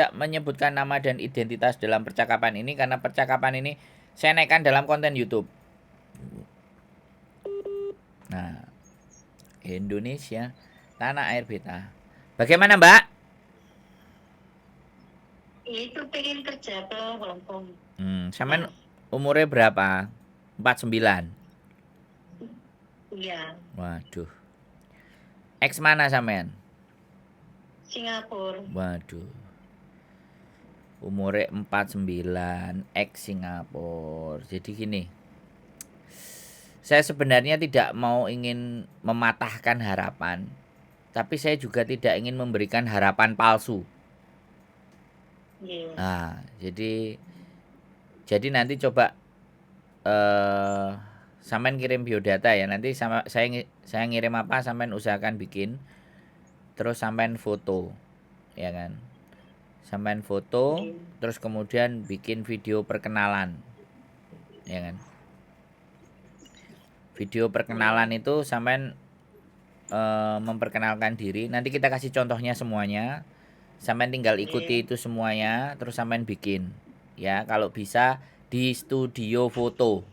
tidak menyebutkan nama dan identitas dalam percakapan ini karena percakapan ini saya naikkan dalam konten YouTube. Nah, Indonesia, tanah air beta. Bagaimana Mbak? Itu pengen kerja ke Hongkong. Sampean umurnya berapa? 49. Iya. Waduh. Ex mana sampean? Singapura. Waduh. Umurnya 49, ex Singapura. Jadi gini. Saya sebenarnya tidak mau ingin mematahkan harapan, tapi saya juga tidak ingin memberikan harapan palsu. Iya. Nah, jadi nanti coba sampean kirim biodata ya. Nanti sama saya ngirim apa sampean usahakan bikin. Terus sampean foto, ya kan? Sampean foto, terus kemudian bikin video perkenalan, ya kan? Video perkenalan itu sampean memperkenalkan diri. Nanti kita kasih contohnya semuanya. Sampean tinggal ikuti itu semuanya, terus sampean bikin. Ya, kalau bisa di studio foto.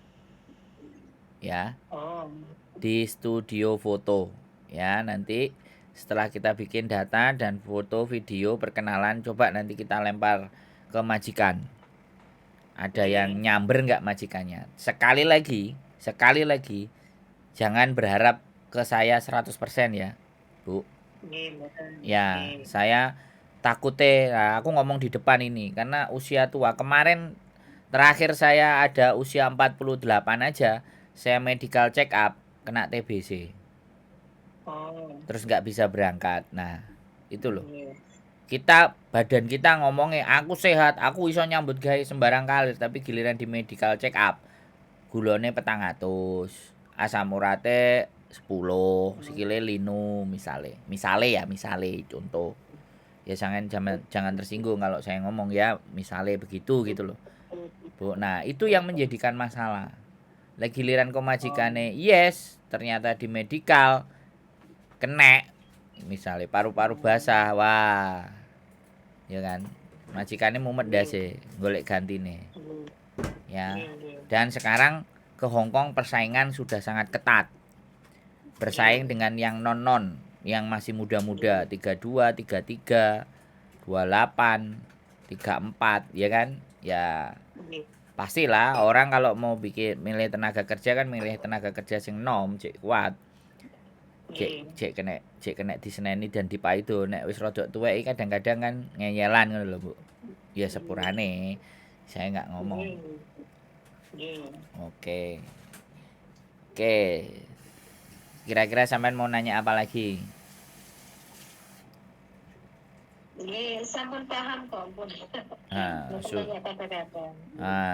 Ya. Di studio foto. Ya, nanti setelah kita bikin data dan foto video perkenalan, coba nanti kita lempar ke majikan. Ada yang nyamber nggak majikannya? Sekali lagi, jangan berharap ke saya 100% ya, Bu. Ya, saya takutnya, nah aku ngomong di depan ini karena usia tua. Kemarin terakhir saya ada usia 48 aja, saya medical check up kena TBC. Terus nggak bisa berangkat. Nah, itu loh. Badan kita ngomongnya aku sehat, aku iso nyambut gawe sembarang kali, tapi giliran di medical check up gulone 400, asam urate 10, sikile linu misale contoh. Ya jangan tersinggung kalau saya ngomong ya misale begitu gitu loh, Bu. Nah, itu yang menjadikan masalah. Lah giliran komajikane yes, ternyata di medical kena misalnya paru-paru basah, wah, ya kan, majikannya mumet dase golek gantine, ya. Dan sekarang ke Hongkong persaingan sudah sangat ketat, bersaing dengan yang non yang masih muda-muda, 32, 33, 28, 34, ya kan, ya pastilah orang kalau mau bikin milih tenaga kerja kan milih tenaga kerja sing nom cek kuat, cek kena diseneni dan dipaido. Nek wis rodok tuwek kadang-kadang kan ngeyelan ngono lho, Bu. Ya sepurane saya nggak ngomong. Oke. Kira-kira sampean mau nanya apa lagi? Sampun paham kok, Bu.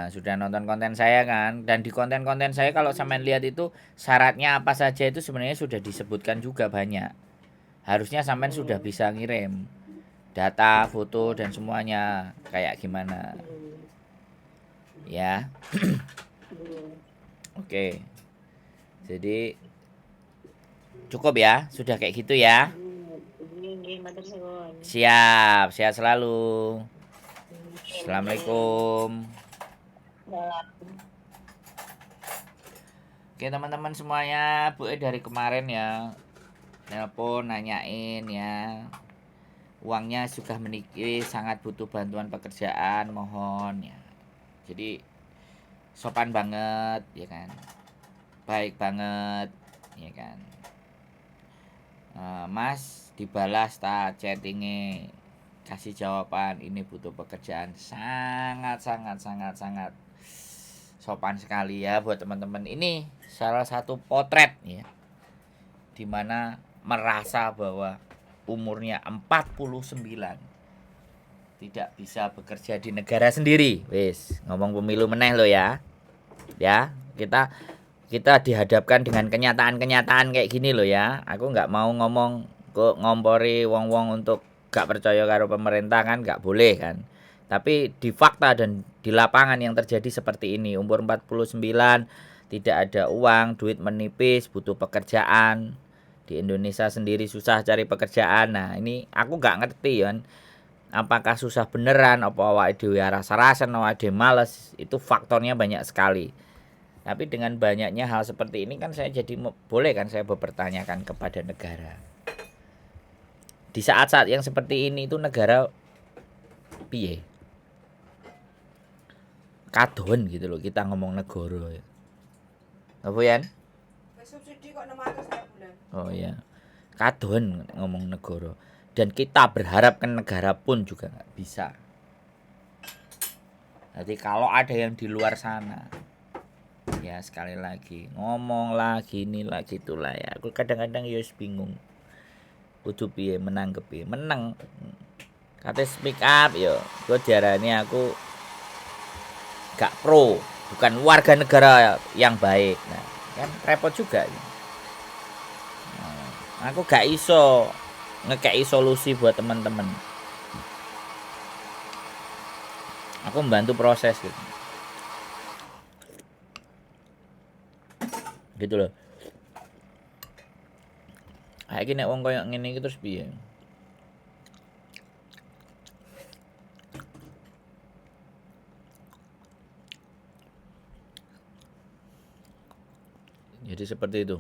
Sudah nonton konten saya kan, dan di konten-konten saya kalau sampean lihat itu syaratnya apa saja itu sebenarnya sudah disebutkan juga banyak. Harusnya sampean sudah bisa ngirim data, foto dan semuanya kayak gimana. Ya. Oke. Jadi cukup ya, sudah kayak gitu ya. Siap, sehat selalu. Assalamualaikum. Oke teman-teman semuanya, Bu dari kemarin ya telepon nanyain ya, uangnya sudah menikah, sangat butuh bantuan pekerjaan, mohon ya. Jadi sopan banget ya kan, baik banget ya kan. Mas dibalas tak chattingnya, kasih jawaban ini butuh pekerjaan, sangat sopan sekali ya buat teman-teman. Ini salah satu potret ya, dimana merasa bahwa umurnya 49 tidak bisa bekerja di negara sendiri. Wis ngomong pemilu meneh lo ya. Ya, kita dihadapkan dengan kenyataan-kenyataan kayak gini loh ya. Aku nggak mau ngomong kok ngompori wong-wong untuk gak percaya karo pemerintah kan, nggak boleh kan. Tapi di fakta dan di lapangan yang terjadi seperti ini, umur 49 tidak ada uang, duit menipis, butuh pekerjaan. Di Indonesia sendiri susah cari pekerjaan. Nah, ini aku nggak ngerti kan. apakah susah beneran, apa awake dhewe rasa-rasen, awake dhewe males, itu faktornya banyak sekali. Tapi dengan banyaknya hal seperti ini kan saya jadi boleh kan saya berpertanyakan kepada negara. Di saat-saat yang seperti ini itu negara piye? Kadon gitu loh kita ngomong negara. Apa ya? Subsidi kok 600 tiap bulan. Oh iya. Kadon ngomong negara. Dan kita berharap ke negara pun juga nggak bisa. Jadi kalau ada yang di luar sana, ya sekali lagi ngomong lagi ini lagi itulah ya. Aku kadang-kadang ya bingung. Kudu piye menanggepi, menang. Kate speak up yo. Gue diarani aku gak pro, bukan warga negara yang baik. Nah, kan repot juga. Nah, aku gak iso ngekei solusi buat teman-teman. Aku membantu proses gitu. Gitu loh. Kayak gini wong koyo ngene iki terus piye? Jadi seperti itu.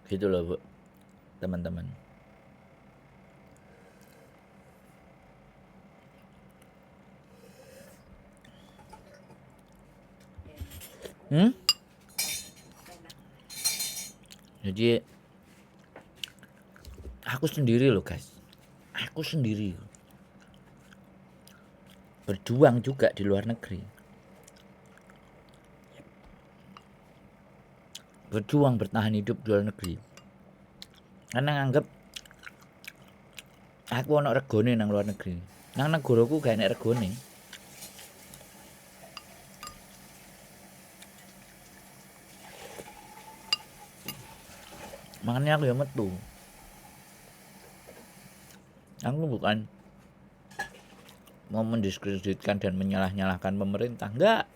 Gitu loh, Bu. Teman-teman. Jadi aku sendiri loh guys. Aku sendiri berjuang juga di luar negeri. Berjuang bertahan hidup di luar negeri. Karena nganggep aku ana regone nang luar negeri. Nang negaraku gak enek regone. Makanya aku ya metu. Aku bukan mau mendiskreditkan dan menyalah-nyalahkan pemerintah, enggak.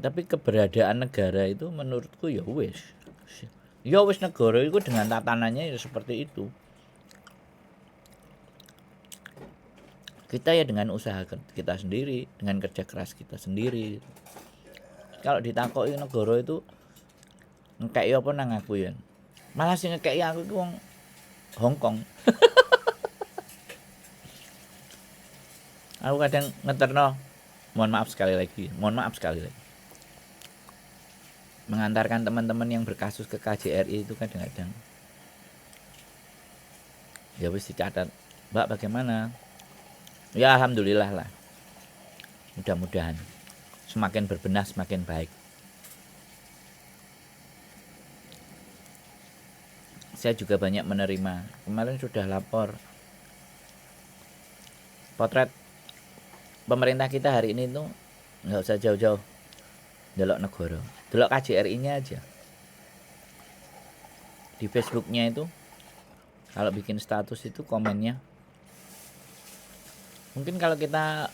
Tapi keberadaan negara itu menurutku ya wis. Ya wis negara itu dengan tatanannya ya seperti itu. Kita ya dengan usaha kita sendiri, dengan kerja keras kita sendiri. Kalau ditakoki negara itu ngekeki apa nang aku ya. Malah sing ngekeki aku iku wong Hong Kong. Aku kadang ngeterno, mohon maaf sekali lagi, mengantarkan teman-teman yang berkasus ke KJRI itu kadang-kadang ya wis dicatat, Mbak bagaimana? Ya alhamdulillah lah. Mudah-mudahan semakin berbenah semakin baik. Saya juga banyak menerima. Kemarin sudah lapor potret pemerintah kita hari ini tuh nggak usah jauh-jauh delok negara, delok KJRI-nya aja. Di Facebooknya itu kalau bikin status itu komennya, mungkin kalau kita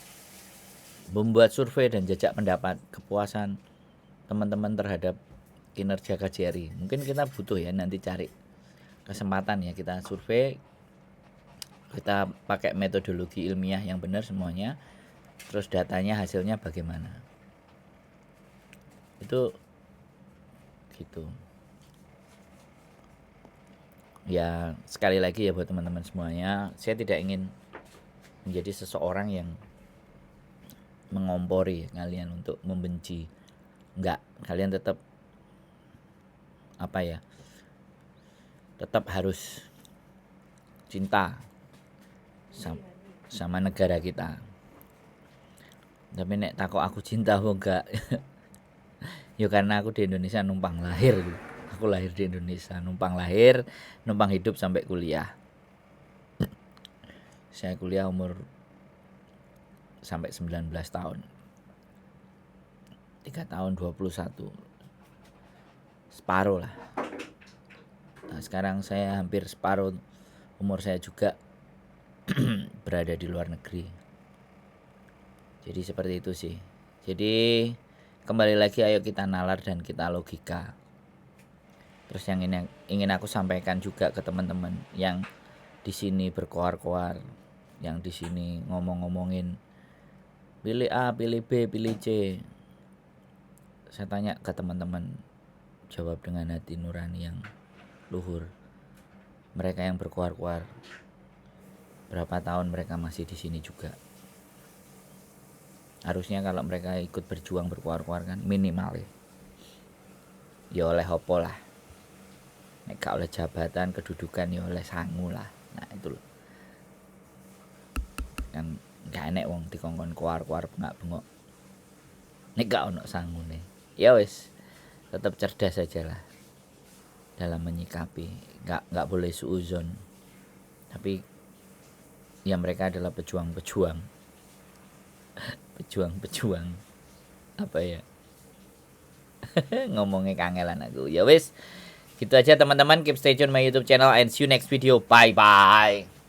membuat survei dan jajak pendapat kepuasan teman-teman terhadap kinerja KJRI, mungkin kita butuh ya nanti cari kesempatan ya kita survei, kita pakai metodologi ilmiah yang benar semuanya. Terus datanya hasilnya bagaimana? Itu gitu. Ya sekali lagi ya buat teman-teman semuanya, saya tidak ingin menjadi seseorang yang mengompori kalian untuk membenci. Enggak, kalian tetap apa ya? Tetap harus cinta sama negara kita. Tapi nek takut aku cinta apa enggak? Ya karena aku di Indonesia numpang lahir gitu. Aku lahir di Indonesia, numpang lahir, numpang hidup sampai kuliah. Saya kuliah umur sampai 19 tahun. 3 tahun 21. Separuh lah. Nah, sekarang saya hampir separuh umur saya juga berada di luar negeri. Jadi seperti itu sih. Jadi kembali lagi, ayo kita nalar dan kita logika. Terus yang ingin aku sampaikan juga ke teman-teman yang di sini berkoar-koar, yang di sini ngomong-ngomongin pilih A, pilih B, pilih C. Saya tanya ke teman-teman, jawab dengan hati nurani yang luhur. Mereka yang berkoar-koar, berapa tahun mereka masih di sini juga? Harusnya kalau mereka ikut berjuang berkoar-koar kan minimal ya oleh opo lah. Nek gak oleh jabatan, kedudukan ya oleh sangu lah. Nah itu loh. Kan gak enek wong dikongkon koar-koar bengak-bengok. Nek gak ono sangune. Ya wis, tetap cerdas saja lah dalam menyikapi. Gak boleh suuzon. Tapi ya mereka adalah pejuang-pejuang. Pejuang-pejuang. Apa ya? Ngomongnya kangelan aku. Ya wis. Gitu aja teman-teman, keep stay tune my YouTube channel and see you next video. Bye bye.